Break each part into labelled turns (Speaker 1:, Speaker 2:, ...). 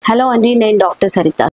Speaker 1: Hello అండి, నేను doctor Saritha.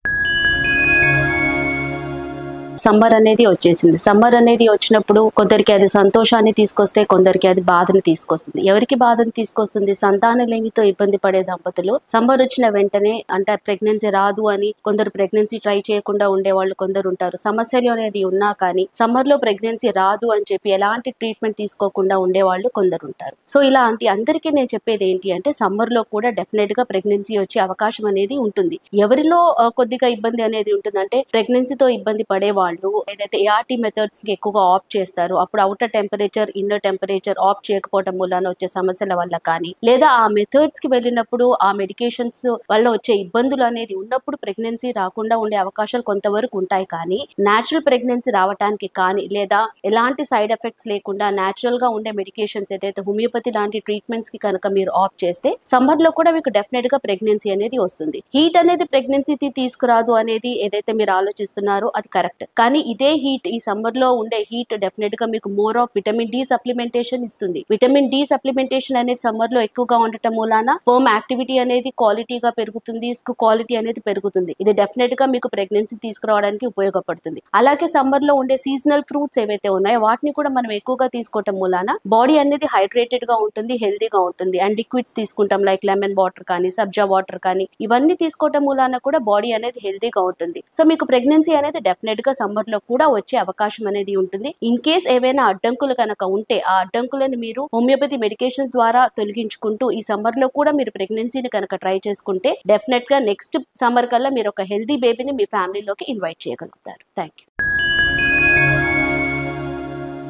Speaker 1: Summer అనేది వచ్చేసింది. సమ్మర్ అనేది వచ్చినప్పుడు కొందరికి అది సంతోషాన్ని తీసుకొస్తే, కొందరికి అది బాధని తీసుకొస్తుంది. ఎవరికి బాధని తీసుకొస్తుంది? సంతానలేమితో ఇబ్బంది పడే దంపతులు సమ్మర్ వచ్చిన వెంటనే అంటే ప్రెగ్నెన్సీ రాదు అని కొందరు ప్రెగ్నెన్సీ ట్రై చేయకుండా ఉండేవాళ్ళు కొందరు ఉంటారు. సమస్యలు అనేది ఉన్నా కానీ సమ్మర్ లో ప్రెగ్నెన్సీ రాదు అని చెప్పి ఎలాంటి ట్రీట్మెంట్ తీసుకోకుండా ఉండేవాళ్ళు కొందరు ఉంటారు. సో ఇలాంటి అందరికీ నేను చెప్పేది ఏంటి అంటే, సమ్మర్ లో కూడా డెఫినెట్ గా ప్రెగ్నెన్సీ వచ్చే అవకాశం అనేది ఉంటుంది. ఎవరిలో కొద్దిగా ఇబ్బంది అనేది ఉంటుందంటే, ప్రెగ్నెన్సీతో ఇబ్బంది పడే వాళ్ళు ఏదైతే ఏఆర్టీ మెథడ్స్ కి ఎక్కువగా ఆప్ట్ చేస్తారో, అప్పుడు outer temperature inner temperature opt చేయకపోవడం వల్ల వచ్చే సమస్యల వల్ల కానీ, లేదా ఆ మెథడ్స్ కి వెళ్ళినప్పుడు ఆ మెడికేషన్స్ వల్ల వచ్చే ఇబ్బందులు అనేది ఉన్నప్పుడు ప్రెగ్నెన్సీ రాకుండా ఉండే అవకాశాలు కొంతవరకు ఉంటాయి. కానీ న్యాచురల్ ప్రెగ్నెన్సీ రావడానికి కానీ, లేదా ఎలాంటి సైడ్ ఎఫెక్ట్స్ లేకుండా న్యాచురల్ గా ఉండే మెడికేషన్స్ ఏదైతే హోమియోపతి లాంటి ట్రీట్మెంట్స్ కి కనుక మీరు ఆప్ట్ చేస్తే సమ్మర్ లో కూడా మీకు డెఫినెట్ గా ప్రెగ్నెన్సీ అనేది వస్తుంది. హీట్ అనేది ప్రెగ్నెన్సీ తీసుకురాదు అనేది ఏదైతే మీరు ఆలోచిస్తున్నారో అది కరెక్ట్. కానీ ఇదే హీట్, ఈ సమ్మర్ లో ఉండే హీట్ డెఫినెట్ గా మీకు more of vitamin D supplementation ఇస్తుంది. విటమిన్ డి సప్లిమెంటేషన్ అనేది సమ్మర్ లో ఎక్కువగా ఉండటం మూలాన స్పెర్మ్ యాక్టివిటీ అనేది క్వాలిటీగా పెరుగుతుంది, క్వాలిటీ అనేది పెరుగుతుంది. ఇది డెఫినెట్ గా మీకు ప్రెగ్నెన్సీ తీసుకురావడానికి ఉపయోగపడుతుంది. అలాగే సమ్మర్ లో ఉండే సీజనల్ ఫ్రూట్స్ ఏవైతే ఉన్నాయో వాటిని కూడా మనం ఎక్కువగా తీసుకోవటం మూలాన బాడీ అనేది హైడ్రేటెడ్ గా ఉంటుంది, హెల్దీగా ఉంటుంది. అండ్ లిక్విడ్స్ తీసుకుంటాం, లైక్ లెమన్ వాటర్ కానీ, సబ్జా వాటర్ కానీ, ఇవన్నీ తీసుకోవటం మూలాన కూడా బాడీ అనేది హెల్దీగా ఉంటుంది. సో మీకు ప్రెగ్నెన్సీ అనేది డెఫినెట్ గా సమ్మర్ లో కూడా వచ్చే అవకాశం అనేది ఉంటుంది. ఇన్ కేస్ ఏవైనా అడ్డంకులు కనుక ఉంటే ఆ అడ్డంకులను మీరు హోమియోపతి మెడికేషన్స్ ద్వారా తొలగించుకుంటూ ఈ సమ్మర్ లో కూడా మీరు ప్రెగ్నెన్సీని కనుక ట్రై చేసుకుంటే డెఫినెట్ గా నెక్స్ట్ సమ్మర్ కల్లా మీరు ఒక హెల్దీ బేబీని మీ ఫ్యామిలీలోకి ఇన్వైట్ చేయగలుగుతారు. Thank you.